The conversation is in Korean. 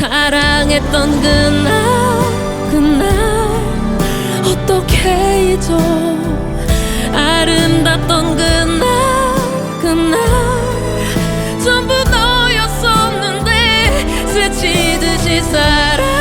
사랑했던 그날 어떻게 잊어. 아름답던 그날 전부 너였었는데 스치듯이 사랑